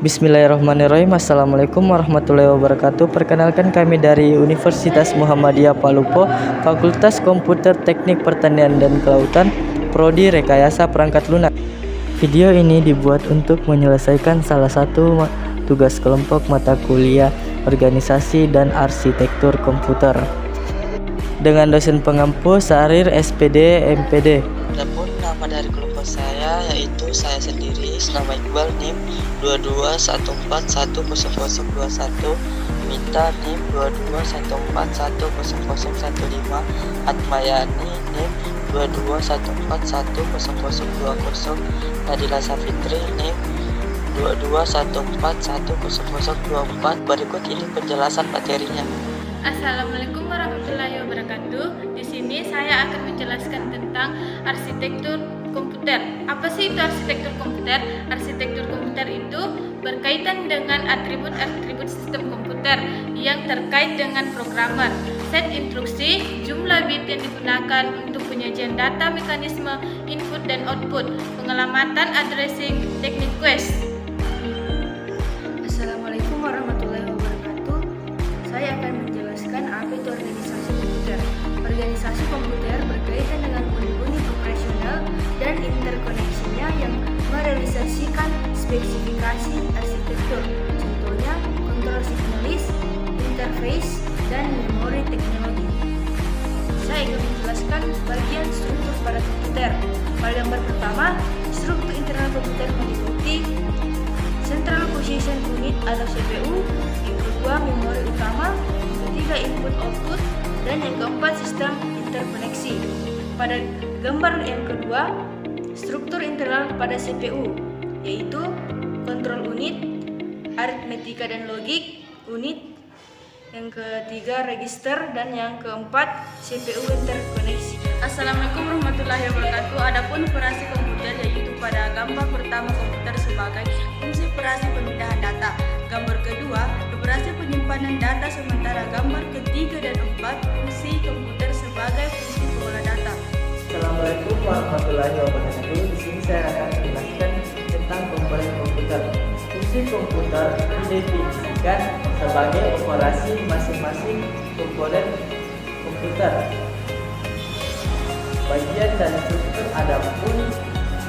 Bismillahirrahmanirrahim. Assalamualaikum warahmatullahi wabarakatuh. Perkenalkan, kami dari Universitas Muhammadiyah Palopo, Fakultas Komputer Teknik Pertanian dan Kelautan, Prodi Rekayasa Perangkat Lunak. Video ini dibuat untuk menyelesaikan salah satu tugas kelompok mata kuliah Organisasi dan Arsitektur Komputer dengan dosen pengampu Sarir SPD MPD. Adapun nama dari kelompok saya yaitu saya sendiri, nama Iqbal, NIM 2214100021, Mita NIM 2214100015, Atmayani NIM 2214100020, Nadila Safitri NIM 2214100024. Berikut ini penjelasan materinya. Assalamualaikum warahmatullahi wabarakatuh. Di sini saya akan menjelaskan tentang arsitektur komputer. Apa sih itu arsitektur komputer? Arsitektur komputer itu berkaitan dengan atribut-atribut sistem komputer yang terkait dengan programmer, set instruksi, jumlah bit yang digunakan untuk penyajian data, mekanisme input dan output, pengelamatan, addressing, teknik quest. Assalamualaikum warahmatullahi wabarakatuh. Saya akan menjelaskan apa itu organisasi komputer. Organisasi komputer berkaitan dengan unit-unit operasional dan interkoneksinya yang merealisasikan spesifikasi arsitektur. Contohnya, kontrol signalis, interface, dan memori teknologi. Saya akan menjelaskan bagian struktur pada komputer. Pada gambar pertama, struktur internal komputer meliputi Central Processing Unit atau CPU, yang kedua memori utama, yang ketiga input output, dan yang keempat sistem interkoneksi. Pada gambar yang kedua, struktur internal pada CPU yaitu kontrol unit, aritmetika dan logik unit, yang ketiga register, dan yang keempat CPU interkoneksi. Assalamualaikum warahmatullahi wabarakatuh. Adapun operasi komputer yaitu pada gambar pertama komputer sebagai fungsi operasi pemindahan data. Gambar kedua, operasi penyimpanan data, sementara gambar ketiga dan empat, fungsi komputer sebagai fungsi pengolah data. Assalamualaikum warahmatullahi wabarakatuh. Di sini saya akan menjelaskan tentang komponen komputer. Fungsi komputer didefinisikan sebagai operasi masing-masing komponen komputer. Bagian dan struktur adapun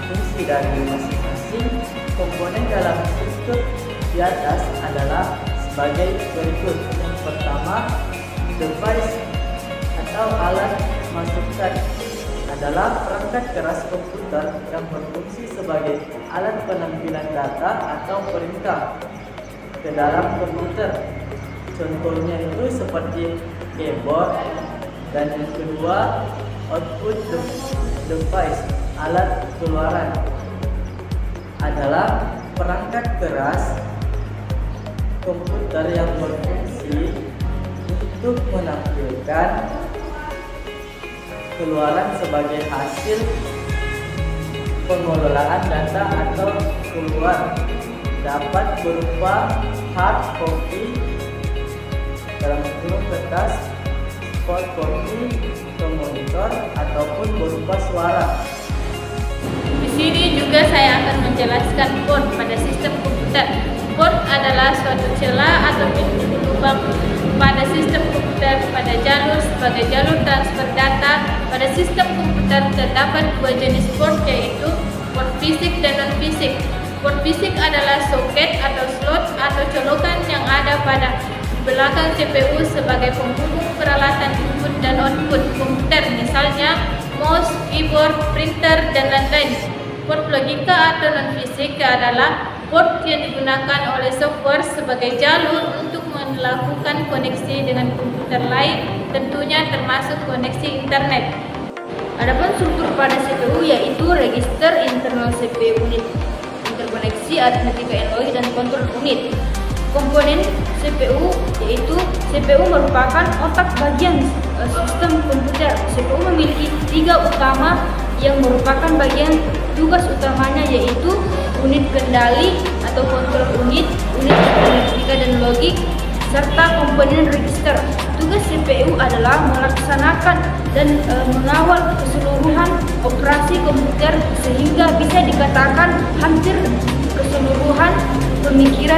fungsi dari masing-masing komponen dalam struktur di atas adalah sebagai berikut. Yang pertama, device atau alat masukkan adalah perangkat keras komputer yang berfungsi sebagai alat penampilan data atau perintah ke dalam komputer. Contohnya itu seperti keyboard. Dan yang kedua, output device, alat keluaran, adalah perangkat keras komputer yang berfungsi untuk menampilkan keluaran sebagai hasil pengelolaan data atau keluar, dapat berupa hard copy dalam bentuk kertas, soft copy ke monitor, ataupun berupa suara. Di sini juga saya akan menjelaskan port pada sistem komputer. Port adalah suatu celah atau pintu lubang pada sistem komputer. Pada jalur sebagai jalur transfer data, pada sistem komputer terdapat dua jenis port, yaitu port fisik dan non fisik. Port fisik adalah soket atau slot atau colokan yang ada pada belakang CPU sebagai penghubung peralatan input dan output komputer, misalnya mouse, keyboard, printer, dan lain-lain. Port logika atau non-fisik adalah port yang digunakan oleh software sebagai jalur untuk melakukan koneksi dengan komputer lain, tentunya termasuk koneksi internet. Adapun struktur pada CPU yaitu register, internal CPU unit, interkoneksi, aritmetika and logik, dan kontrol unit. Komponen CPU yaitu CPU merupakan otak bagian sistem komputer. CPU memiliki tiga utama yang merupakan bagian tugas utamanya, yaitu unit kendali atau kontrol unit, unit aritmetika dan logik, serta komponen register. Tugas CPU adalah melaksanakan dan mengawal keseluruhan operasi komputer sehingga bisa dikatakan hampir keseluruhan pemikiran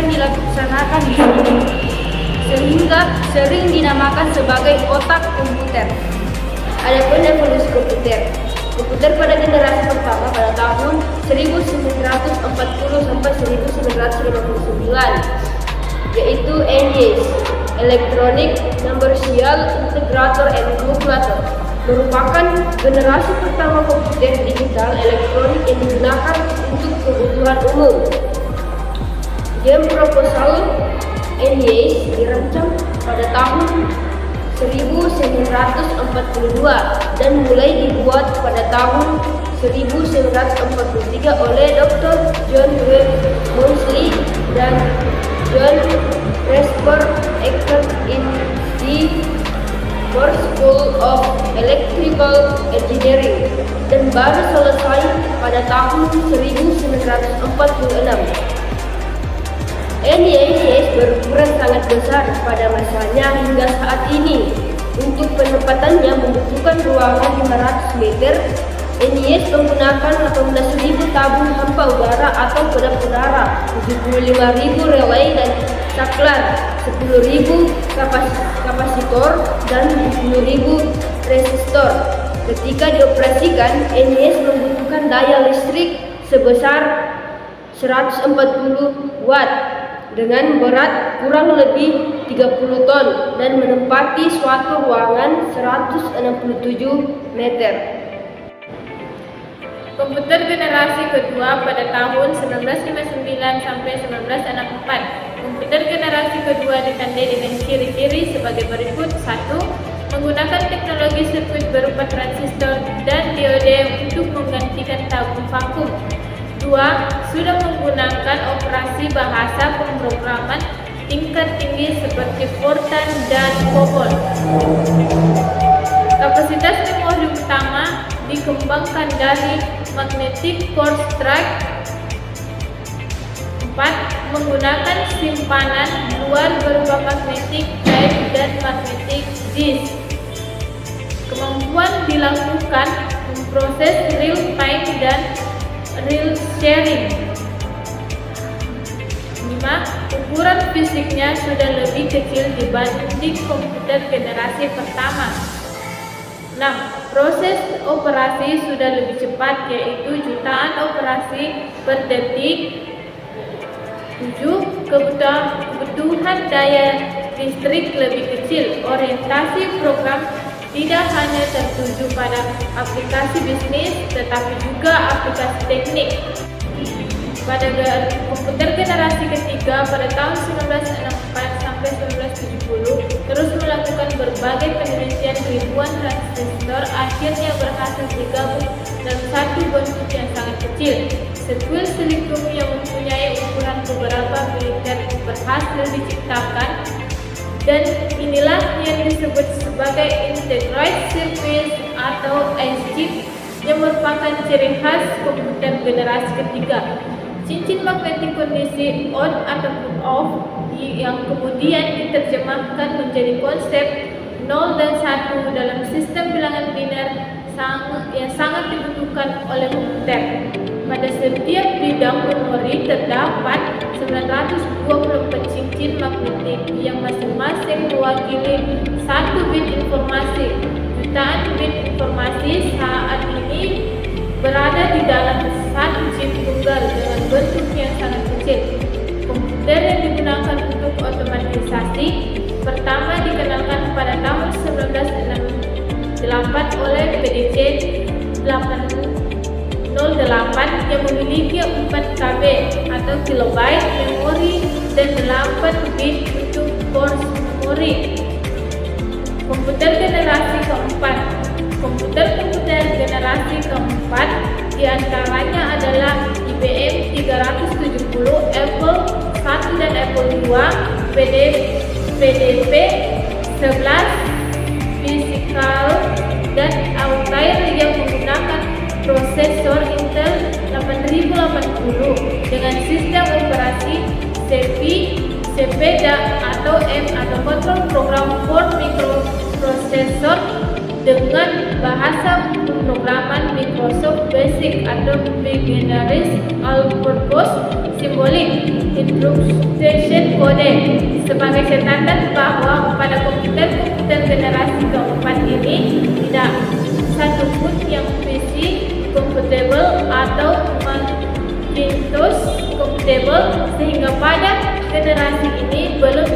sering dinamakan sebagai otak komputer. Adapun evolusi komputer. Komputer pada generasi pertama pada tahun 1940 sampai 1959, yaitu ENIAC, Electronic Numerical Integrator and Calculator, merupakan generasi pertama komputer digital elektronik yang digunakan untuk kebutuhan umum. Game proposal ENIAC dirancang pada tahun 1942 dan mulai dibuat pada tahun 1943 oleh Dr. John W. Moseley dan John Presper Eckert in the Ford School of Electrical Engineering dan baru selesai pada tahun 1946. ENIAC berukuran sangat besar pada masanya hingga saat ini. Untuk penempatannya membutuhkan ruangan 500 meter. ENIAC menggunakan 18.000 tabung hampa udara atau kedap udara, 75.000 relay dan saklar, 10.000 kapasitor dan 70.000 resistor. Ketika dioperasikan, ENIAC membutuhkan daya listrik sebesar 140 watt dengan berat kurang lebih 30 ton dan menempati suatu ruangan 167 meter. Komputer generasi kedua pada tahun 1959 sampai 1964. Komputer generasi kedua ditandai dengan ciri-ciri sebagai berikut. 1. Menggunakan teknologi sirkuit berupa transistor dan diode untuk menggantikan tabung vakum. 2. Sudah menggunakan operasi bahasa pemrograman tingkat tinggi seperti Fortran dan COBOL. Kapasitas memori utama dikembangkan dari magnetic core drive. 4. Menggunakan simpanan luar berupa magnetic drive dan magnetic disk. Kemampuan dilakukan memproses real time dan real sharing. 5. Ukuran fisiknya sudah lebih kecil dibanding komputer generasi pertama. 6. Proses operasi sudah lebih cepat, yaitu jutaan operasi per detik. 7. Kebutuhan daya listrik lebih kecil. Orientasi program tidak hanya tertuju pada aplikasi bisnis, tetapi juga aplikasi teknik. Pada komputer generasi ketiga pada tahun 1964 sampai 1970 terus melakukan berbagai penelitian. Ribuan transistor akhirnya berhasil digabung dalam satu bentuk yang sangat kecil. Sekuil silikon yang mempunyai ukuran beberapa militer berhasil diciptakan, dan inilah yang disebut sebagai integrated circuit atau IC, yang merupakan ciri khas komputer generasi ketiga. Cincin magnetik kondisi on ataupun off yang kemudian diterjemahkan menjadi konsep 0 dan 1 dalam sistem bilangan biner yang sangat dibutuhkan oleh komputer. Pada setiap bidang memori terdapat 924 cincin magnetik yang masing-masing mewakili 1 bit informasi. Jutaan bit informasi saat ini berada di dalam satu chip tunggal dengan bentuk yang sangat kecil. Komputer yang digunakan untuk otomatisasi pertama dikenalkan pada tahun 1968 oleh PDC 808 yang memiliki 4 KB atau kilobyte memori dan 8 bit untuk core memori. Komputer generasi keempat. Komputer generasi keempat diantaranya adalah IBM 370, Apple I dan Apple II, PDP 11, Physical, dan Altair yang menggunakan prosesor Intel 8080 dengan sistem operasi CPD atau M atau Control Program for Microprocessor dengan bahasa pemrograman Microsoft Basic atau Beginner's All-Purpose Symbolic. Instruction Code sebagai standar bahwa pada komputer generasi keempat ini tidak satu pun yang PC compatible atau Macintosh compatible, sehingga pada generasi ini belum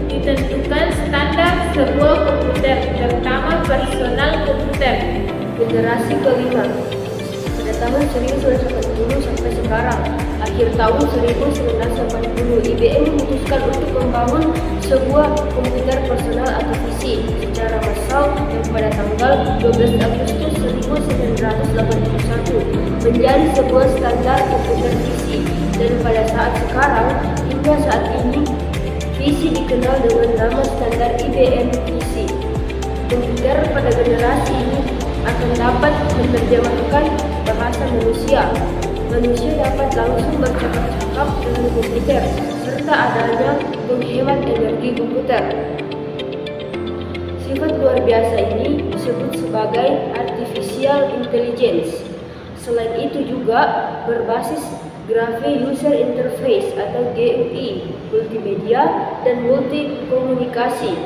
ditentukan standar sebuah komputer, terutama personal komputer. Generasi kelima pada tahun 1980 sampai sekarang, akhir tahun 1980, IBM memutuskan untuk membangun sebuah komputer personal atau PC secara massal yang pada tanggal 12 Agustus 1981 menjadi sebuah standar komputer PC, dan pada saat sekarang hingga saat ini PC dikenal dengan nama standar IBM PC. Komputer pada generasi ini akan dapat menerjemahkan bahasa manusia. Manusia dapat langsung bercakap-cakap dengan komputer, serta adanya penghemat energi komputer. Sifat luar biasa ini disebut sebagai artificial intelligence. Selain itu juga berbasis Graphic User Interface atau GUI, multimedia, dan multi komunikasi.